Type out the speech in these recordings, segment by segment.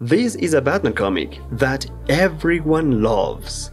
This is a Batman comic that everyone loves.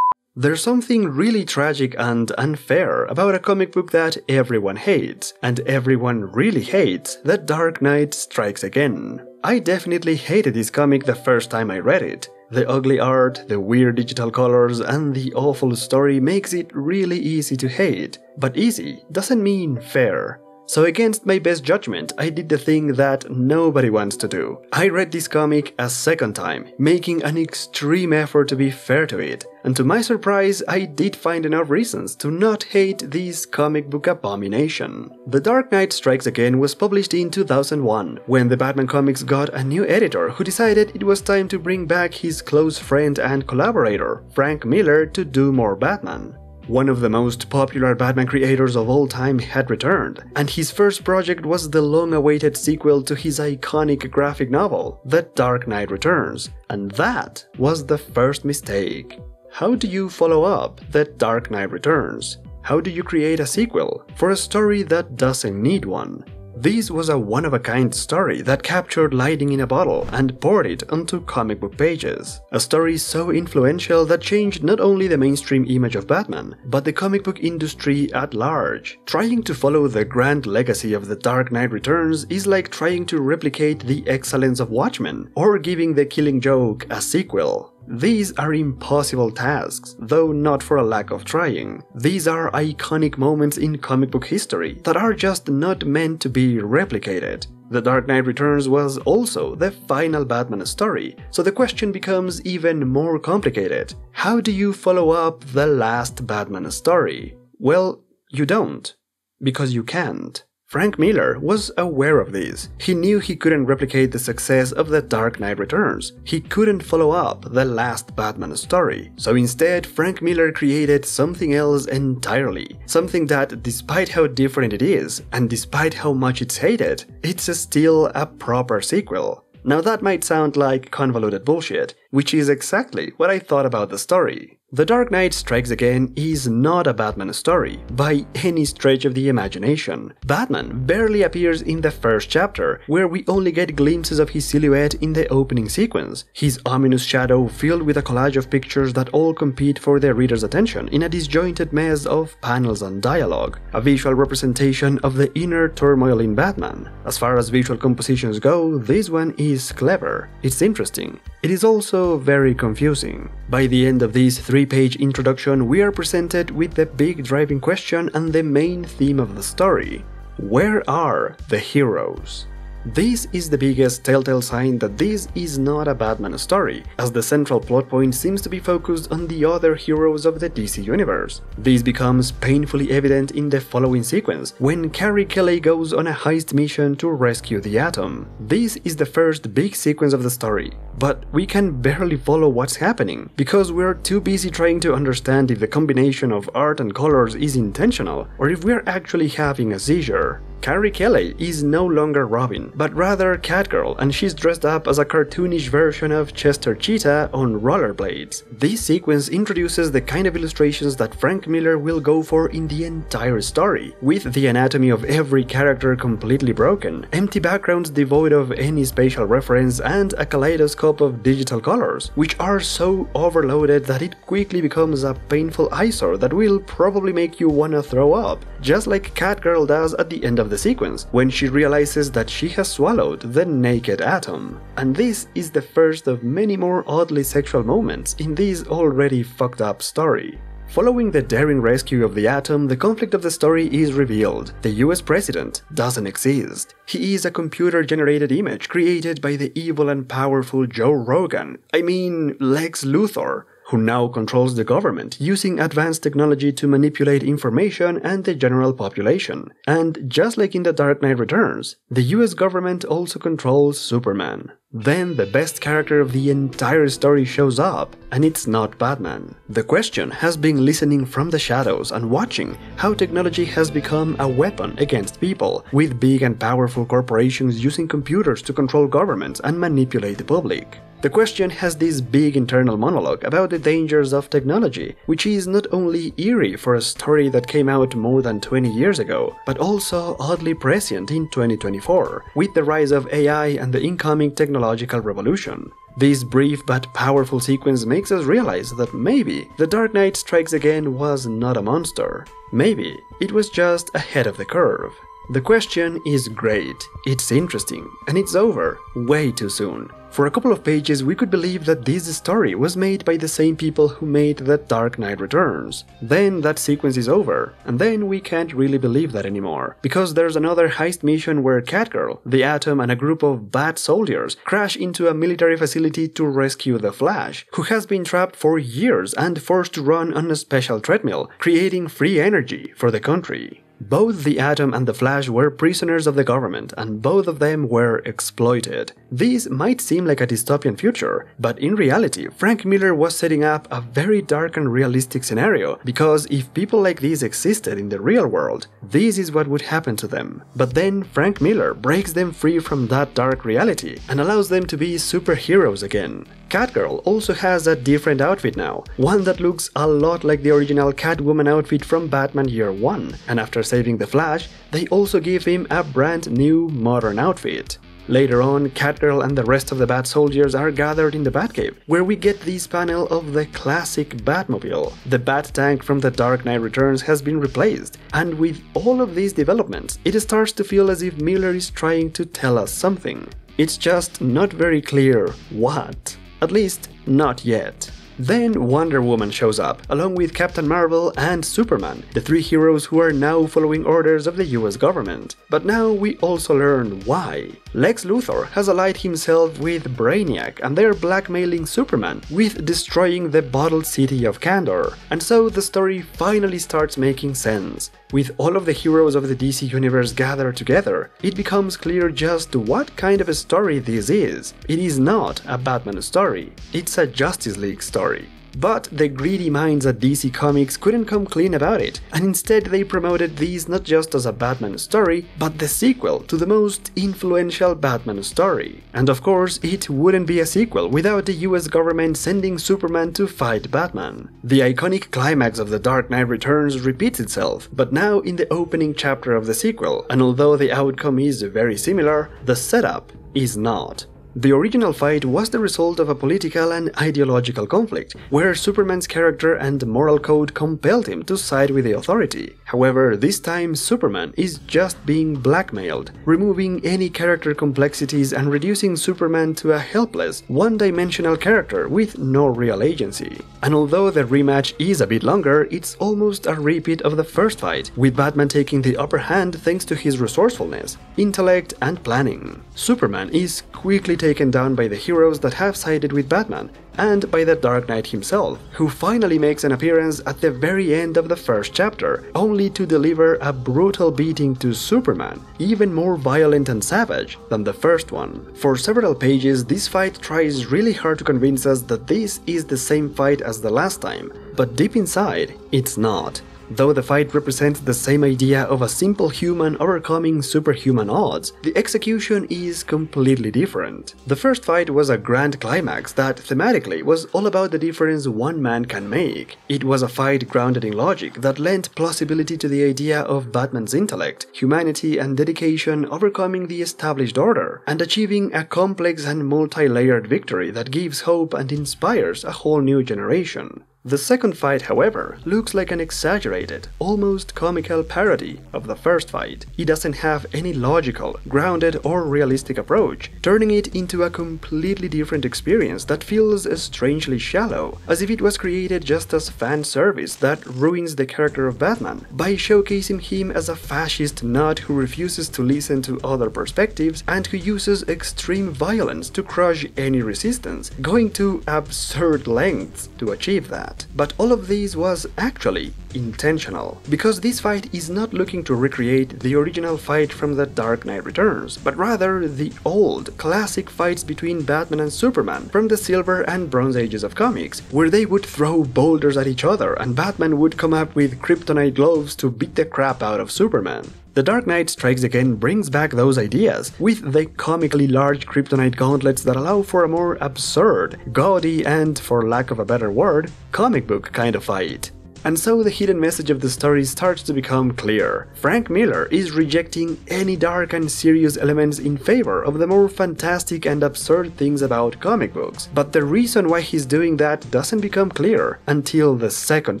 There's something really tragic and unfair about a comic book that everyone hates, and everyone really hates The Dark Knight Strikes Again. I definitely hated this comic the first time I read it. The ugly art, the weird digital colors, and the awful story makes it really easy to hate. But easy doesn't mean fair. So against my best judgment, I did the thing that nobody wants to do. I read this comic a second time, making an extreme effort to be fair to it. And to my surprise, I did find enough reasons to not hate this comic book abomination. The Dark Knight Strikes Again was published in 2001, when the Batman comics got a new editor who decided it was time to bring back his close friend and collaborator, Frank Miller, to do more Batman. One of the most popular Batman creators of all time had returned, and his first project was the long-awaited sequel to his iconic graphic novel, The Dark Knight Returns, and that was the first mistake. How do you follow up The Dark Knight Returns? How do you create a sequel for a story that doesn't need one? This was a one-of-a-kind story that captured lightning in a bottle and poured it onto comic book pages. A story so influential that changed not only the mainstream image of Batman, but the comic book industry at large. Trying to follow the grand legacy of The Dark Knight Returns is like trying to replicate the excellence of Watchmen, or giving The Killing Joke a sequel. These are impossible tasks, though not for a lack of trying. These are iconic moments in comic book history that are just not meant to be replicated. The Dark Knight Returns was also the final Batman story, so the question becomes even more complicated. How do you follow up the last Batman story? Well, you don't. Because you can't. Frank Miller was aware of this. He knew he couldn't replicate the success of The Dark Knight Returns. He couldn't follow up the last Batman story. So instead, Frank Miller created something else entirely. Something that, despite how different it is, and despite how much it's hated, it's still a proper sequel. Now that might sound like convoluted bullshit, which is exactly what I thought about the story. The Dark Knight Strikes Again is not a Batman story, by any stretch of the imagination. Batman barely appears in the first chapter, where we only get glimpses of his silhouette in the opening sequence, his ominous shadow filled with a collage of pictures that all compete for the reader's attention in a disjointed mess of panels and dialogue, a visual representation of the inner turmoil in Batman. As far as visual compositions go, this one is clever, it's interesting. It is also very confusing. By the end of this three-page introduction, we are presented with the big driving question and the main theme of the story. Where are the heroes? This is the biggest telltale sign that this is not a Batman story, as the central plot point seems to be focused on the other heroes of the DC universe. This becomes painfully evident in the following sequence, when Carrie Kelly goes on a heist mission to rescue the Atom. This is the first big sequence of the story, but we can barely follow what's happening, because we're too busy trying to understand if the combination of art and colors is intentional, or if we're actually having a seizure. Carrie Kelly is no longer Robin, but rather Catgirl, and she's dressed up as a cartoonish version of Chester Cheetah on rollerblades. This sequence introduces the kind of illustrations that Frank Miller will go for in the entire story, with the anatomy of every character completely broken, empty backgrounds devoid of any spatial reference, and a kaleidoscope of digital colors, which are so overloaded that it quickly becomes a painful eyesore that will probably make you wanna throw up, just like Catgirl does at the end of the sequence, when she realizes that she has swallowed the naked Atom. And this is the first of many more oddly sexual moments in this already fucked up story. Following the daring rescue of the Atom, the conflict of the story is revealed. The US president doesn't exist. He is a computer-generated image created by the evil and powerful Joe Rogan, Lex Luthor, who now controls the government, using advanced technology to manipulate information and the general population. And just like in The Dark Knight Returns, the US government also controls Superman. Then the best character of the entire story shows up, and it's not Batman. The question has been listening from the shadows and watching how technology has become a weapon against people, with big and powerful corporations using computers to control governments and manipulate the public. The Question has this big internal monologue about the dangers of technology, which is not only eerie for a story that came out more than 20 years ago, but also oddly prescient in 2024, with the rise of AI and the incoming technological revolution. This brief but powerful sequence makes us realize that maybe The Dark Knight Strikes Again was not a monster. Maybe it was just ahead of the curve. The Question is great, it's interesting, and it's over way too soon. For a couple of pages we could believe that this story was made by the same people who made The Dark Knight Returns. Then that sequence is over, and then we can't really believe that anymore, because there's another heist mission where Catgirl, the Atom and a group of Bat soldiers crash into a military facility to rescue the Flash, who has been trapped for years and forced to run on a special treadmill, creating free energy for the country. Both the Atom and the Flash were prisoners of the government, and both of them were exploited. This might seem like a dystopian future, but in reality, Frank Miller was setting up a very dark and realistic scenario, because if people like these existed in the real world, this is what would happen to them. But then Frank Miller breaks them free from that dark reality and allows them to be superheroes again. Catgirl also has a different outfit now, one that looks a lot like the original Catwoman outfit from Batman Year One, and after saving the Flash, they also give him a brand new modern outfit. Later on, Catgirl and the rest of the Bat soldiers are gathered in the Batcave, where we get this panel of the classic Batmobile. The Bat tank from The Dark Knight Returns has been replaced, and with all of these developments, it starts to feel as if Miller is trying to tell us something. It's just not very clear what. At least, not yet. Then Wonder Woman shows up, along with Captain Marvel and Superman, the three heroes who are now following orders of the US government. But now we also learn why. Lex Luthor has allied himself with Brainiac, and they're blackmailing Superman with destroying the bottled city of Kandor. And so the story finally starts making sense. With all of the heroes of the DC universe gathered together, it becomes clear just what kind of a story this is. It is not a Batman story, it's a Justice League story. But the greedy minds at DC Comics couldn't come clean about it, and instead they promoted these not just as a Batman story, but the sequel to the most influential Batman story. And of course, it wouldn't be a sequel without the US government sending Superman to fight Batman. The iconic climax of The Dark Knight Returns repeats itself, but now in the opening chapter of the sequel, and although the outcome is very similar, the setup is not. The original fight was the result of a political and ideological conflict, where Superman's character and moral code compelled him to side with the authority. However, this time Superman is just being blackmailed, removing any character complexities and reducing Superman to a helpless, one-dimensional character with no real agency. And although the rematch is a bit longer, it's almost a repeat of the first fight, with Batman taking the upper hand thanks to his resourcefulness, intellect and planning. Superman is quickly taken down by the heroes that have sided with Batman, and by the Dark Knight himself, who finally makes an appearance at the very end of the first chapter, only to deliver a brutal beating to Superman, even more violent and savage than the first one. For several pages, this fight tries really hard to convince us that this is the same fight as the last time, but deep inside, it's not. Though the fight represents the same idea of a simple human overcoming superhuman odds, the execution is completely different. The first fight was a grand climax that thematically was all about the difference one man can make. It was a fight grounded in logic that lent plausibility to the idea of Batman's intellect, humanity and dedication overcoming the established order, and achieving a complex and multi-layered victory that gives hope and inspires a whole new generation. The second fight, however, looks like an exaggerated, almost comical parody of the first fight. It doesn't have any logical, grounded or realistic approach, turning it into a completely different experience that feels strangely shallow, as if it was created just as fan service that ruins the character of Batman by showcasing him as a fascist nut who refuses to listen to other perspectives and who uses extreme violence to crush any resistance, going to absurd lengths to achieve that. But all of this was actually intentional, because this fight is not looking to recreate the original fight from The Dark Knight Returns, but rather the old, classic fights between Batman and Superman from the Silver and Bronze Ages of comics, where they would throw boulders at each other and Batman would come up with kryptonite gloves to beat the crap out of Superman. The Dark Knight Strikes Again brings back those ideas, with the comically large kryptonite gauntlets that allow for a more absurd, gaudy and, for lack of a better word, comic book kind of fight. And so the hidden message of the story starts to become clear. Frank Miller is rejecting any dark and serious elements in favor of the more fantastic and absurd things about comic books. But the reason why he's doing that doesn't become clear until the second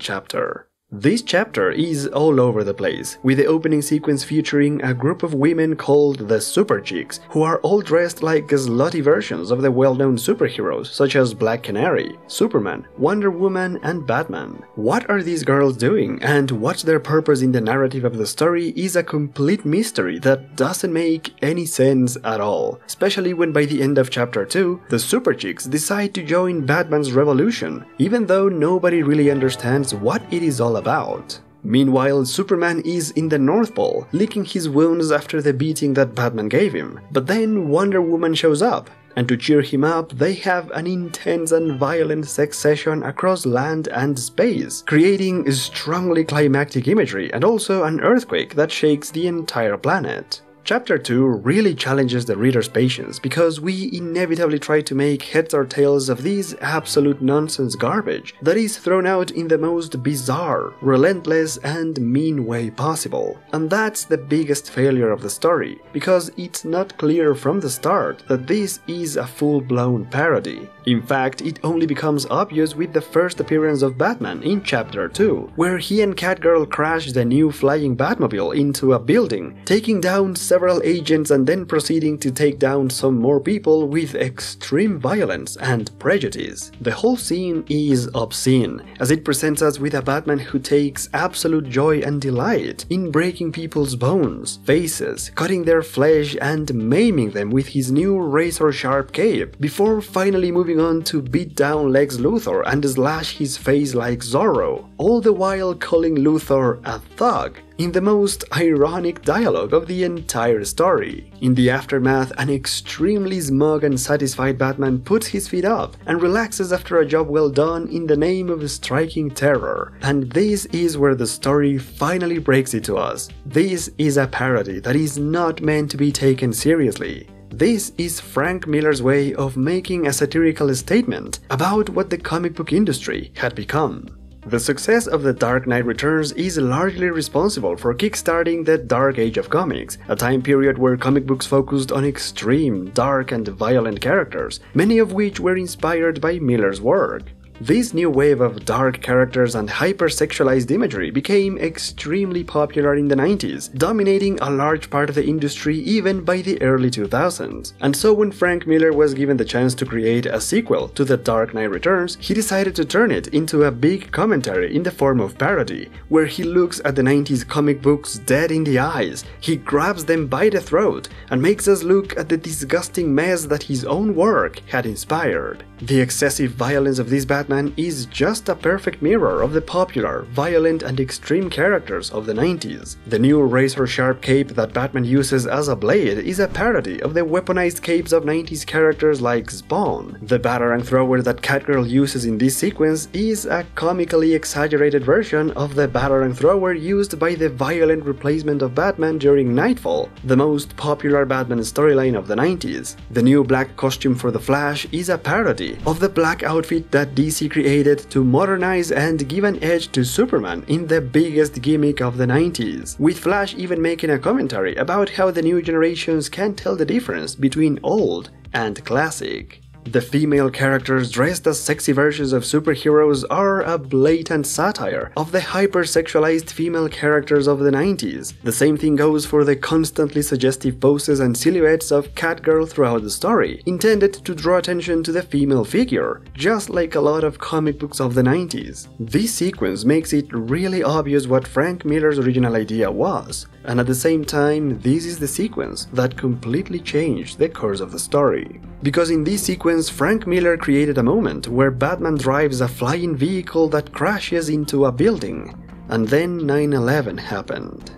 chapter. This chapter is all over the place, with the opening sequence featuring a group of women called the Super Chicks, who are all dressed like slutty versions of the well-known superheroes such as Black Canary, Superman, Wonder Woman, and Batman. What are these girls doing, and what's their purpose in the narrative of the story is a complete mystery that doesn't make any sense at all, especially when by the end of chapter 2, the Super Chicks decide to join Batman's revolution, even though nobody really understands what it is all about. Meanwhile, Superman is in the North Pole, licking his wounds after the beating that Batman gave him. But then Wonder Woman shows up, and to cheer him up, they have an intense and violent sex session across land and space, creating strongly climactic imagery and also an earthquake that shakes the entire planet. Chapter 2 really challenges the reader's patience because we inevitably try to make heads or tails of this absolute nonsense garbage that is thrown out in the most bizarre, relentless, and mean way possible. And that's the biggest failure of the story, because it's not clear from the start that this is a full-blown parody. In fact, it only becomes obvious with the first appearance of Batman in Chapter 2, where he and Catgirl crash the new flying Batmobile into a building, taking down several agents and then proceeding to take down some more people with extreme violence and prejudice. The whole scene is obscene, as it presents us with a Batman who takes absolute joy and delight in breaking people's bones, faces, cutting their flesh and maiming them with his new razor-sharp cape, before finally moving on to beat down Lex Luthor and slash his face like Zorro, all the while calling Luthor a thug, in the most ironic dialogue of the entire story. In the aftermath, an extremely smug and satisfied Batman puts his feet up and relaxes after a job well done in the name of striking terror. And this is where the story finally breaks it to us. This is a parody that is not meant to be taken seriously. This is Frank Miller's way of making a satirical statement about what the comic book industry had become. The success of The Dark Knight Returns is largely responsible for kickstarting the Dark Age of comics, a time period where comic books focused on extreme, dark and violent characters, many of which were inspired by Miller's work. This new wave of dark characters and hyper-sexualized imagery became extremely popular in the 90s, dominating a large part of the industry even by the early 2000s. And so when Frank Miller was given the chance to create a sequel to The Dark Knight Returns, he decided to turn it into a big commentary in the form of parody, where he looks at the 90s comic books dead in the eyes, he grabs them by the throat, and makes us look at the disgusting mess that his own work had inspired. The excessive violence of this Batman is just a perfect mirror of the popular, violent and extreme characters of the 90s. The new razor-sharp cape that Batman uses as a blade is a parody of the weaponized capes of 90s characters like Spawn. The batarang thrower that Catgirl uses in this sequence is a comically exaggerated version of the batarang thrower used by the violent replacement of Batman during Nightfall, the most popular Batman storyline of the 90s. The new black costume for the Flash is a parody of the black outfit that DC created to modernize and give an edge to Superman in the biggest gimmick of the 90s, with Flash even making a commentary about how the new generations can't tell the difference between old and classic. The female characters dressed as sexy versions of superheroes are a blatant satire of the hyper-sexualized female characters of the 90s. The same thing goes for the constantly suggestive poses and silhouettes of Catgirl throughout the story, intended to draw attention to the female figure, just like a lot of comic books of the 90s. This sequence makes it really obvious what Frank Miller's original idea was, and at the same time, this is the sequence that completely changed the course of the story. Because in this sequence, Frank Miller created a moment where Batman drives a flying vehicle that crashes into a building, and then 9/11 happened.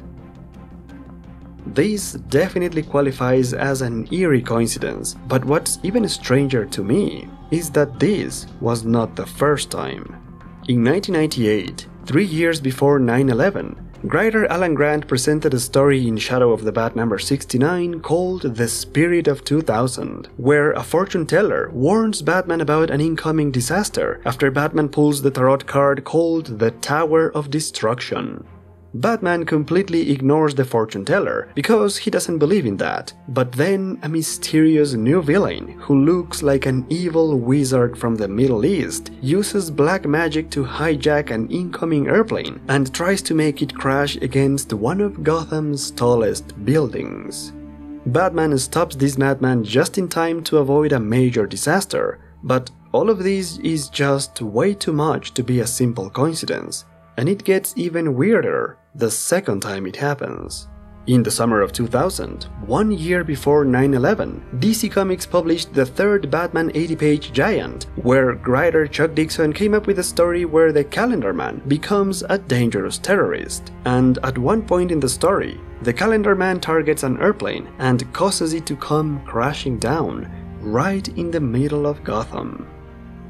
This definitely qualifies as an eerie coincidence, but what's even stranger to me is that this was not the first time. In 1998, 3 years before 9/11, Writer Alan Grant presented a story in Shadow of the Bat number 69 called The Spirit of 2000, where a fortune teller warns Batman about an incoming disaster after Batman pulls the tarot card called the Tower of Destruction. Batman completely ignores the fortune teller because he doesn't believe in that, but then a mysterious new villain who looks like an evil wizard from the Middle East uses black magic to hijack an incoming airplane and tries to make it crash against one of Gotham's tallest buildings. Batman stops this madman just in time to avoid a major disaster, but all of this is just way too much to be a simple coincidence. And it gets even weirder the second time it happens. In the summer of 2000, 1 year before 9/11, DC Comics published the third Batman 80-page giant, where writer Chuck Dixon came up with a story where the Calendar Man becomes a dangerous terrorist. And at one point in the story, the Calendar Man targets an airplane and causes it to come crashing down right in the middle of Gotham.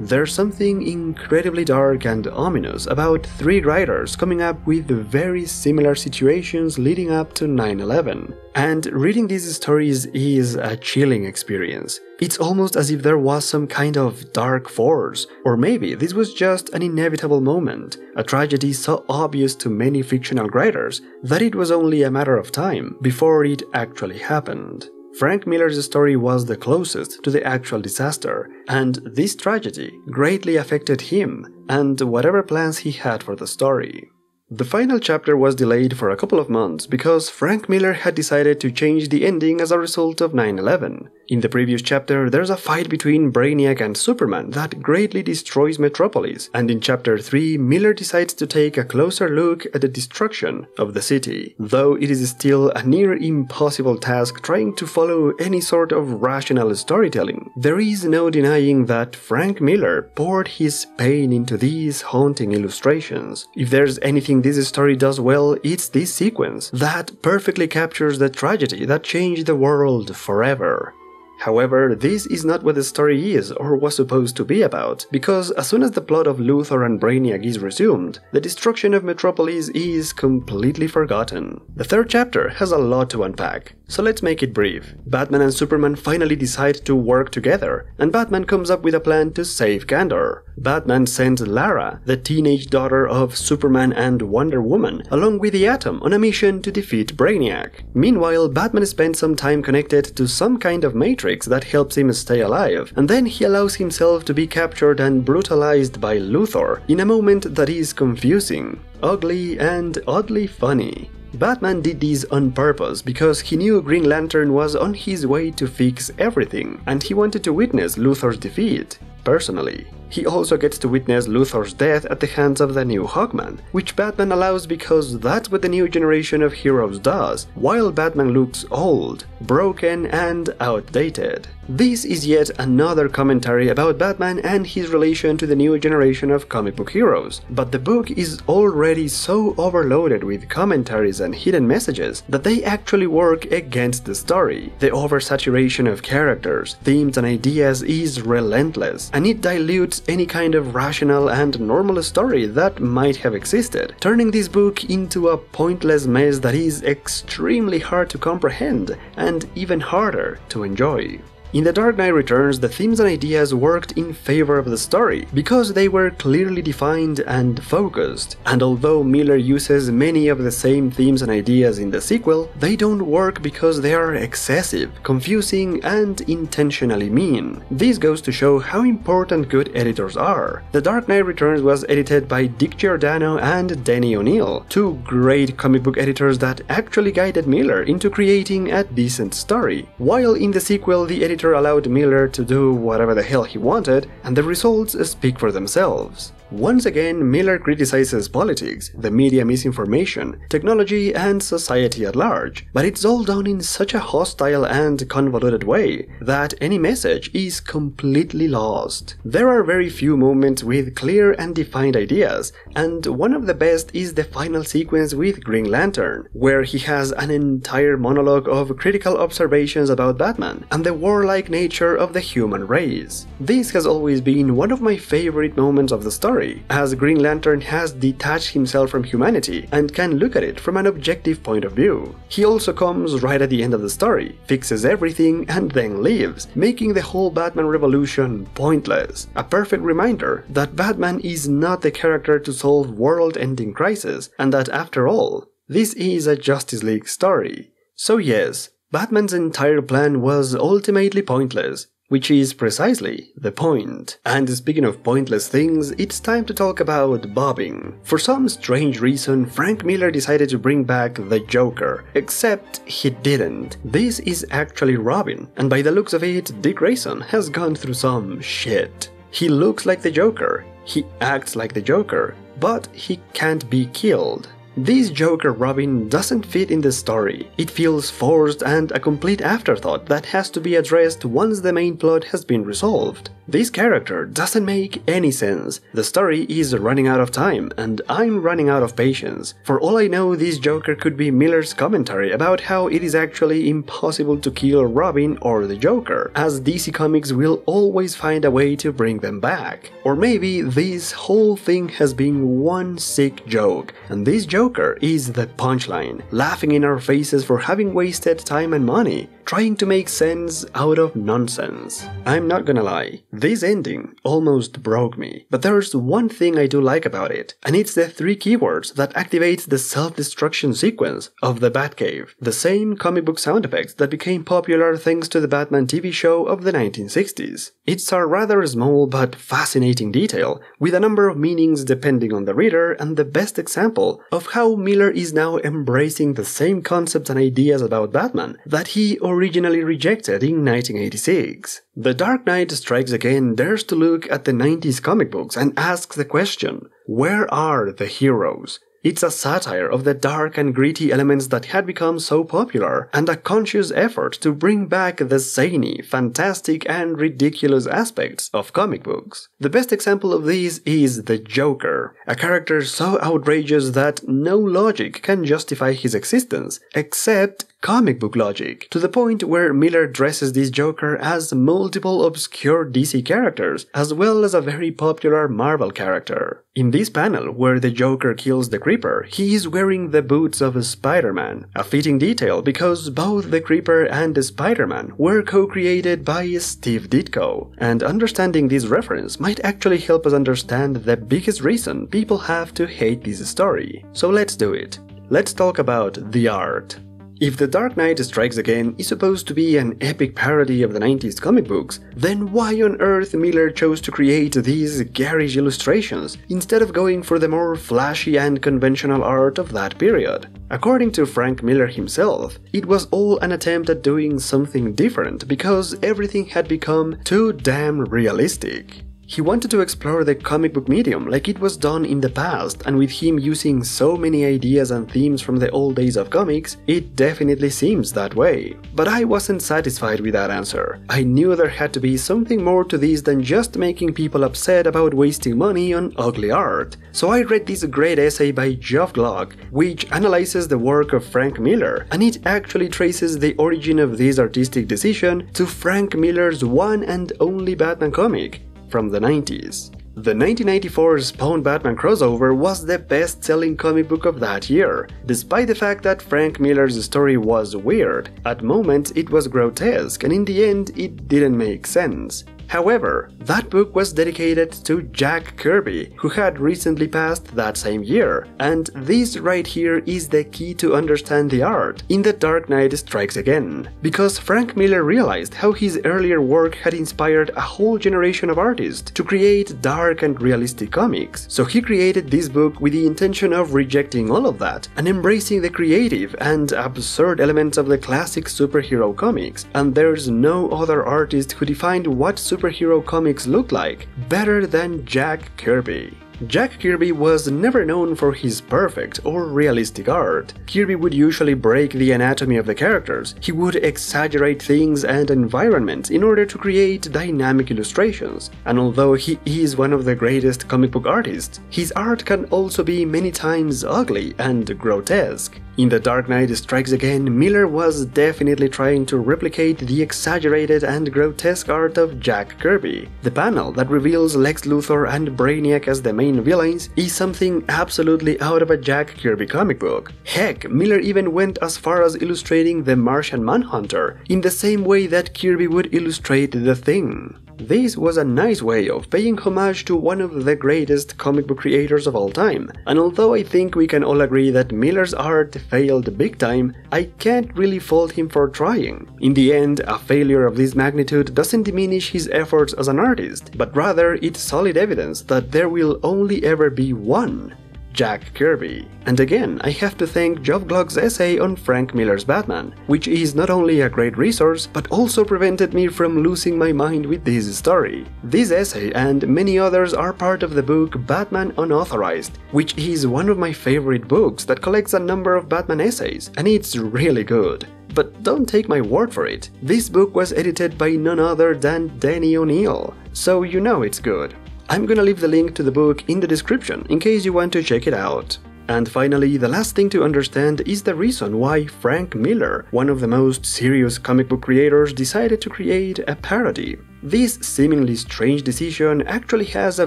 There's something incredibly dark and ominous about three writers coming up with very similar situations leading up to 9/11. And reading these stories is a chilling experience. It's almost as if there was some kind of dark force, or maybe this was just an inevitable moment, a tragedy so obvious to many fictional writers that it was only a matter of time before it actually happened. Frank Miller's story was the closest to the actual disaster, and this tragedy greatly affected him and whatever plans he had for the story. The final chapter was delayed for a couple of months because Frank Miller had decided to change the ending as a result of 9/11. In the previous chapter, there's a fight between Brainiac and Superman that greatly destroys Metropolis, and in chapter 3, Miller decides to take a closer look at the destruction of the city. Though it is still a near impossible task trying to follow any sort of rational storytelling, there is no denying that Frank Miller poured his pain into these haunting illustrations. If there's anything this story does well, it's this sequence that perfectly captures the tragedy that changed the world forever. However, this is not what the story is or was supposed to be about, because as soon as the plot of Luthor and Brainiac is resumed, the destruction of Metropolis is completely forgotten. The third chapter has a lot to unpack, so let's make it brief. Batman and Superman finally decide to work together, and Batman comes up with a plan to save Kandor. Batman sends Lara, the teenage daughter of Superman and Wonder Woman, along with the Atom on a mission to defeat Brainiac. Meanwhile, Batman spends some time connected to some kind of matrix that helps him stay alive, and then he allows himself to be captured and brutalized by Luthor in a moment that is confusing, ugly, and oddly funny. Batman did this on purpose because he knew Green Lantern was on his way to fix everything, and he wanted to witness Luthor's defeat personally. He also gets to witness Luthor's death at the hands of the new Hawkman, which Batman allows because that's what the new generation of heroes does, while Batman looks old, broken, and outdated. This is yet another commentary about Batman and his relation to the new generation of comic book heroes, but the book is already so overloaded with commentaries and hidden messages that they actually work against the story. The oversaturation of characters, themes, and ideas is relentless, and it dilutes any kind of rational and normal story that might have existed, turning this book into a pointless mess that is extremely hard to comprehend and even harder to enjoy. In The Dark Knight Returns, the themes and ideas worked in favor of the story because they were clearly defined and focused, and although Miller uses many of the same themes and ideas in the sequel, they don't work because they are excessive, confusing, and intentionally mean. This goes to show how important good editors are. The Dark Knight Returns was edited by Dick Giordano and Denny O'Neil, two great comic book editors that actually guided Miller into creating a decent story, while in the sequel the editor allowed Miller to do whatever the hell he wanted, and the results speak for themselves. Once again, Miller criticizes politics, the media misinformation, technology, and society at large, but it's all done in such a hostile and convoluted way that any message is completely lost. There are very few moments with clear and defined ideas, and one of the best is the final sequence with Green Lantern, where he has an entire monologue of critical observations about Batman and the warlike Joker-like nature of the human race. This has always been one of my favorite moments of the story, as Green Lantern has detached himself from humanity and can look at it from an objective point of view. He also comes right at the end of the story, fixes everything, and then leaves, making the whole Batman revolution pointless. A perfect reminder that Batman is not the character to solve world-ending crises, and that after all, this is a Justice League story. So yes, Batman's entire plan was ultimately pointless, which is precisely the point. And speaking of pointless things, it's time to talk about bobbing. For some strange reason, Frank Miller decided to bring back the Joker, except he didn't. This is actually Robin, and by the looks of it, Dick Grayson has gone through some shit. He looks like the Joker, he acts like the Joker, but he can't be killed. This Joker Robin doesn't fit in the story. It feels forced and a complete afterthought that has to be addressed once the main plot has been resolved. This character doesn't make any sense. The story is running out of time, and I'm running out of patience. For all I know, this Joker could be Miller's commentary about how it is actually impossible to kill Robin or the Joker, as DC Comics will always find a way to bring them back. Or maybe this whole thing has been one sick joke, and this Joker is the punchline, laughing in our faces for having wasted time and money, trying to make sense out of nonsense. I'm not gonna lie, this ending almost broke me, but there's one thing I do like about it, and it's the 3 keywords that activate the self-destruction sequence of the Batcave, the same comic book sound effects that became popular thanks to the Batman TV show of the 1960s. It's a rather small but fascinating detail, with a number of meanings depending on the reader, and the best example of how Miller is now embracing the same concepts and ideas about Batman that he originally rejected in 1986. The Dark Knight Strikes Again dares to look at the 90s comic books and asks the question, where are the heroes? It's a satire of the dark and gritty elements that had become so popular, and a conscious effort to bring back the zany, fantastic, and ridiculous aspects of comic books. The best example of this is the Joker, a character so outrageous that no logic can justify his existence, except comic book logic, to the point where Miller dresses this Joker as multiple obscure DC characters, as well as a very popular Marvel character. In this panel, where the Joker kills the Creeper, he is wearing the boots of Spider-Man, a fitting detail because both the Creeper and Spider-Man were co-created by Steve Ditko, and understanding this reference might actually help us understand the biggest reason people have to hate this story. So let's do it. Let's talk about the art. If The Dark Knight Strikes Again is supposed to be an epic parody of the 90s comic books, then why on earth Miller chose to create these garish illustrations instead of going for the more flashy and conventional art of that period? According to Frank Miller himself, it was all an attempt at doing something different because everything had become too damn realistic. He wanted to explore the comic book medium like it was done in the past, and with him using so many ideas and themes from the old days of comics, it definitely seems that way. But I wasn't satisfied with that answer. I knew there had to be something more to this than just making people upset about wasting money on ugly art. So I read this great essay by Geoff Glock, which analyzes the work of Frank Miller, and it actually traces the origin of this artistic decision to Frank Miller's one and only Batman comic from the 90s. The 1994 Spawn Batman crossover was the best-selling comic book of that year, despite the fact that Frank Miller's story was weird. At moments it was grotesque, and in the end it didn't make sense. However, that book was dedicated to Jack Kirby, who had recently passed that same year, and this right here is the key to understand the art in The Dark Knight Strikes Again, because Frank Miller realized how his earlier work had inspired a whole generation of artists to create dark and realistic comics, so he created this book with the intention of rejecting all of that and embracing the creative and absurd elements of the classic superhero comics, and there's no other artist who defined what superhero comics look like better than Jack Kirby. Jack Kirby was never known for his perfect or realistic art. Kirby would usually break the anatomy of the characters. He would exaggerate things and environments in order to create dynamic illustrations. And although he is one of the greatest comic book artists, his art can also be many times ugly and grotesque. In The Dark Knight Strikes Again, Miller was definitely trying to replicate the exaggerated and grotesque art of Jack Kirby. The panel that reveals Lex Luthor and Brainiac as the main villains is something absolutely out of a Jack Kirby comic book. Heck, Miller even went as far as illustrating the Martian Manhunter in the same way that Kirby would illustrate The Thing. This was a nice way of paying homage to one of the greatest comic book creators of all time, and although I think we can all agree that Miller's art failed big time, I can't really fault him for trying. In the end, a failure of this magnitude doesn't diminish his efforts as an artist, but rather it's solid evidence that there will only ever be one Jack Kirby. And again, I have to thank Geoff Glock's essay on Frank Miller's Batman, which is not only a great resource, but also prevented me from losing my mind with this story. This essay and many others are part of the book Batman Unauthorized, which is one of my favorite books that collects a number of Batman essays, and it's really good. But don't take my word for it, this book was edited by none other than Denny O'Neil, so you know it's good. I'm gonna leave the link to the book in the description in case you want to check it out. And finally, the last thing to understand is the reason why Frank Miller, one of the most serious comic book creators, decided to create a parody. This seemingly strange decision actually has a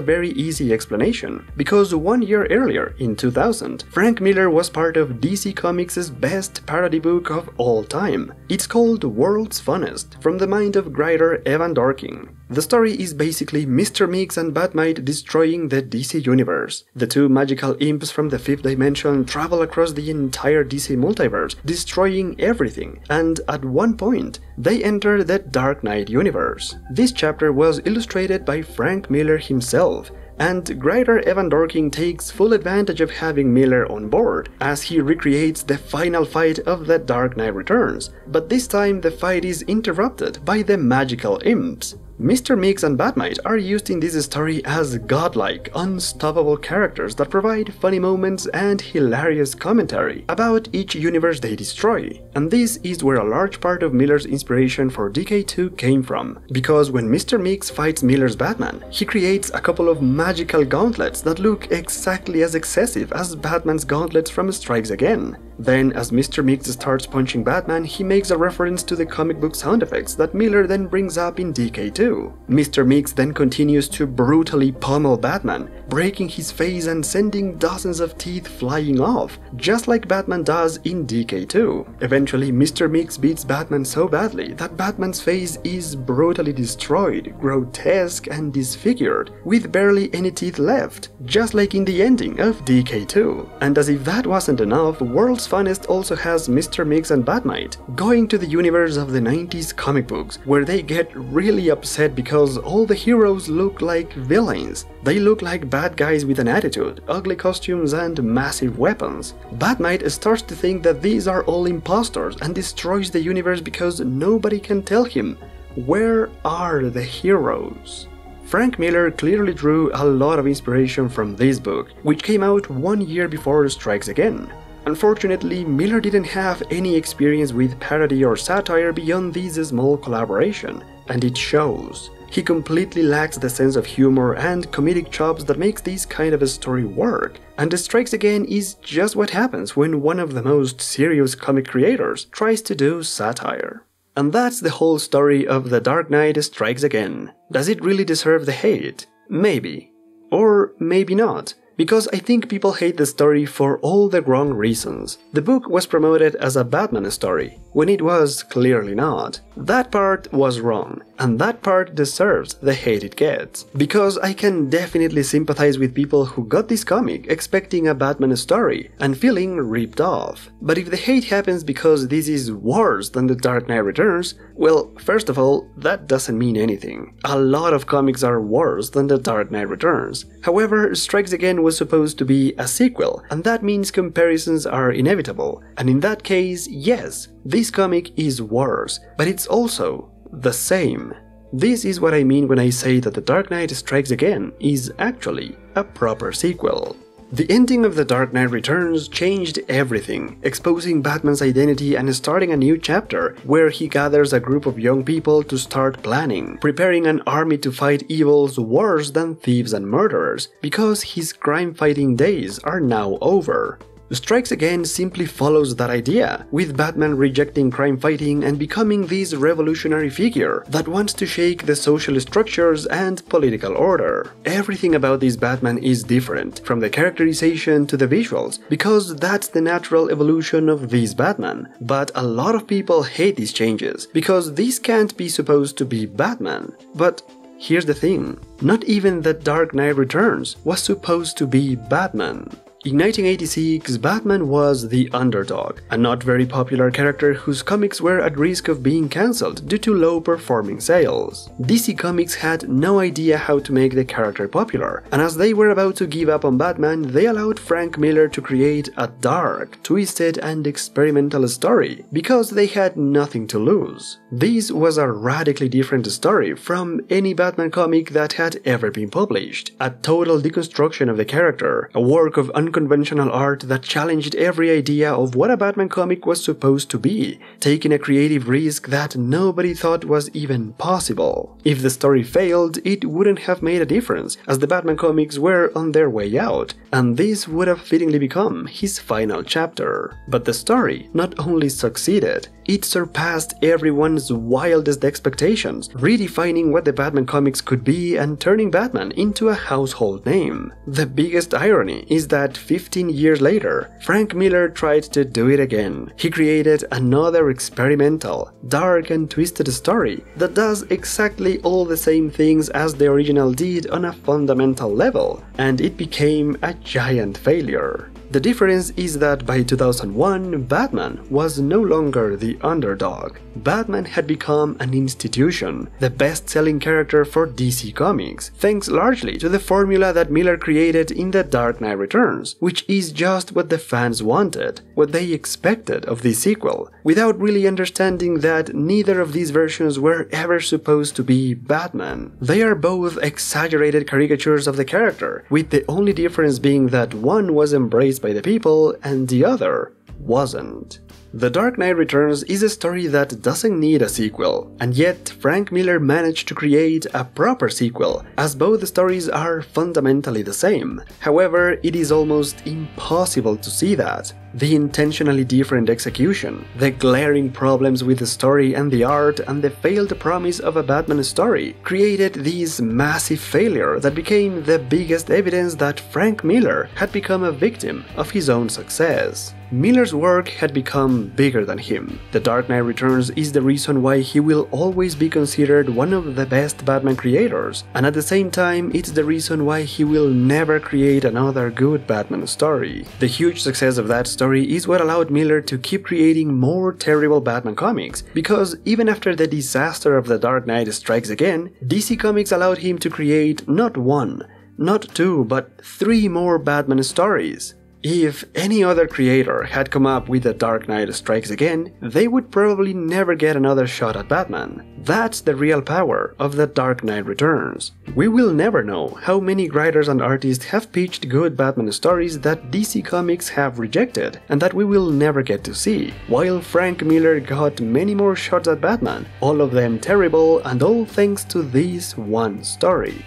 very easy explanation, because 1 year earlier, in 2000, Frank Miller was part of DC Comics' best parody book of all time. It's called World's Funnest, from the mind of writer Evan Dorkin. The story is basically Mr. Mix and Batmite destroying the DC universe. The two magical imps from the fifth dimension travel across the entire DC multiverse, destroying everything, and at one point, they enter the Dark Knight universe. This chapter was illustrated by Frank Miller himself, and writer Evan Dorkin takes full advantage of having Miller on board, as he recreates the final fight of The Dark Knight Returns, but this time the fight is interrupted by the magical imps. Mr. Mix and Batmite are used in this story as godlike, unstoppable characters that provide funny moments and hilarious commentary about each universe they destroy. And this is where a large part of Miller's inspiration for DK2 came from, because when Mr. Mix fights Miller's Batman, he creates a couple of magical gauntlets that look exactly as excessive as Batman's gauntlets from Strikes Again. Then, as Mr. Mix starts punching Batman, he makes a reference to the comic book sound effects that Miller then brings up in DK2. Mr. Mix then continues to brutally pummel Batman, breaking his face and sending dozens of teeth flying off, just like Batman does in DK2. Eventually, Mr. Mix beats Batman so badly that Batman's face is brutally destroyed, grotesque and disfigured, with barely any teeth left, just like in the ending of DK2. And as if that wasn't enough, World's Funnest also has Mr. Mix and Batmite going to the universe of the 90s comic books, where they get really upset because all the heroes look like villains. They look like bad guys with an attitude, ugly costumes and massive weapons. Batmite starts to think that these are all imposters and destroys the universe because nobody can tell him, where are the heroes? Frank Miller clearly drew a lot of inspiration from this book, which came out 1 year before Strikes Again. Unfortunately, Miller didn't have any experience with parody or satire beyond this small collaboration, and it shows. He completely lacks the sense of humor and comedic chops that makes this kind of a story work, and Strikes Again is just what happens when one of the most serious comic creators tries to do satire. And that's the whole story of The Dark Knight Strikes Again. Does it really deserve the hate? Maybe. Or maybe not. Because I think people hate the story for all the wrong reasons. The book was promoted as a Batman story, when it was clearly not. That part was wrong, and that part deserves the hate it gets. Because I can definitely sympathize with people who got this comic expecting a Batman story and feeling ripped off. But if the hate happens because this is worse than The Dark Knight Returns, well, first of all, that doesn't mean anything. A lot of comics are worse than The Dark Knight Returns. However, Strikes Again was supposed to be a sequel, and that means comparisons are inevitable. And in that case, yes, this comic is worse, but it's also the same. This is what I mean when I say that The Dark Knight Strikes Again is actually a proper sequel. The ending of The Dark Knight Returns changed everything, exposing Batman's identity and starting a new chapter where he gathers a group of young people to start planning, preparing an army to fight evils worse than thieves and murderers, because his crime-fighting days are now over. Strikes Again simply follows that idea, with Batman rejecting crime fighting and becoming this revolutionary figure that wants to shake the social structures and political order. Everything about this Batman is different, from the characterization to the visuals, because that's the natural evolution of this Batman. But a lot of people hate these changes, because this can't be supposed to be Batman. But here's the thing, not even The Dark Knight Returns was supposed to be Batman. In 1986, Batman was the underdog, a not very popular character whose comics were at risk of being cancelled due to low-performing sales. DC Comics had no idea how to make the character popular, and as they were about to give up on Batman, they allowed Frank Miller to create a dark, twisted and experimental story, because they had nothing to lose. This was a radically different story from any Batman comic that had ever been published, a total deconstruction of the character, a work of unconventional art that challenged every idea of what a Batman comic was supposed to be, taking a creative risk that nobody thought was even possible. If the story failed, it wouldn't have made a difference, as the Batman comics were on their way out, and this would have fittingly become his final chapter. But the story not only succeeded, it surpassed everyone's wildest expectations, redefining what the Batman comics could be and turning Batman into a household name. The biggest irony is that 15 years later, Frank Miller tried to do it again. He created another experimental, dark and twisted story that does exactly all the same things as the original did on a fundamental level, and it became a giant failure. The difference is that by 2001, Batman was no longer the underdog. Batman had become an institution, the best-selling character for DC Comics, thanks largely to the formula that Miller created in The Dark Knight Returns, which is just what the fans wanted, what they expected of this sequel, without really understanding that neither of these versions were ever supposed to be Batman. They are both exaggerated caricatures of the character, with the only difference being that one was embraced by the people and the other wasn't. The Dark Knight Returns is a story that doesn't need a sequel, and yet Frank Miller managed to create a proper sequel, as both stories are fundamentally the same. However, it is almost impossible to see that. The intentionally different execution, the glaring problems with the story and the art, and the failed promise of a Batman story created this massive failure that became the biggest evidence that Frank Miller had become a victim of his own success. Miller's work had become bigger than him. The Dark Knight Returns is the reason why he will always be considered one of the best Batman creators, and at the same time it's the reason why he will never create another good Batman story. The huge success of that story is what allowed Miller to keep creating more terrible Batman comics, because even after the disaster of The Dark Knight Strikes Again, DC Comics allowed him to create not one, not two, but 3 more Batman stories. If any other creator had come up with The Dark Knight Strikes Again, they would probably never get another shot at Batman. That's the real power of The Dark Knight Returns. We will never know how many writers and artists have pitched good Batman stories that DC Comics have rejected, and that we will never get to see, while Frank Miller got many more shots at Batman, all of them terrible, and all thanks to this one story.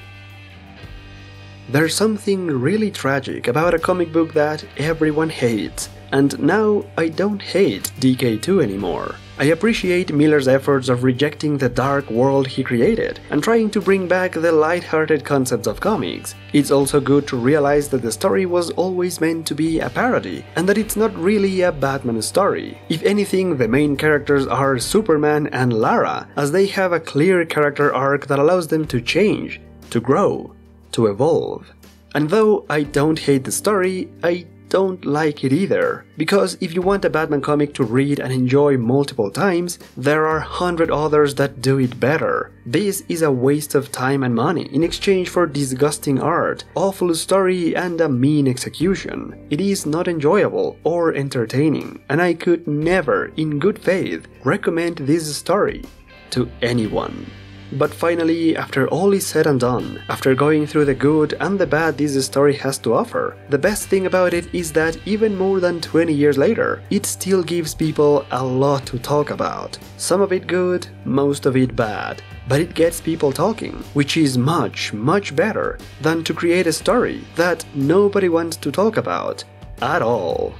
There's something really tragic about a comic book that everyone hates, and now I don't hate DK2 anymore. I appreciate Miller's efforts of rejecting the dark world he created and trying to bring back the light-hearted concepts of comics. It's also good to realize that the story was always meant to be a parody, and that it's not really a Batman story. If anything, the main characters are Superman and Lara, as they have a clear character arc that allows them to change, to grow, to evolve. And though I don't hate the story, I don't like it either, because if you want a Batman comic to read and enjoy multiple times, there are 100 others that do it better. This is a waste of time and money in exchange for disgusting art, awful story, and a mean execution. It is not enjoyable or entertaining, and I could never, in good faith, recommend this story to anyone. But finally, after all is said and done, after going through the good and the bad this story has to offer, the best thing about it is that even more than 20 years later, it still gives people a lot to talk about. Some of it good, most of it bad. But it gets people talking, which is much, much better than to create a story that nobody wants to talk about at all.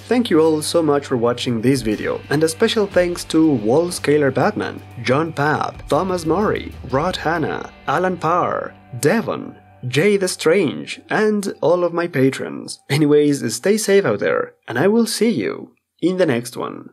Thank you all so much for watching this video, and a special thanks to Wall Scalar Batman, John Papp, Thomas Murray, Rod Hanna, Alan Parr, Devon, Jay the Strange, and all of my patrons. Anyways, stay safe out there, and I will see you in the next one.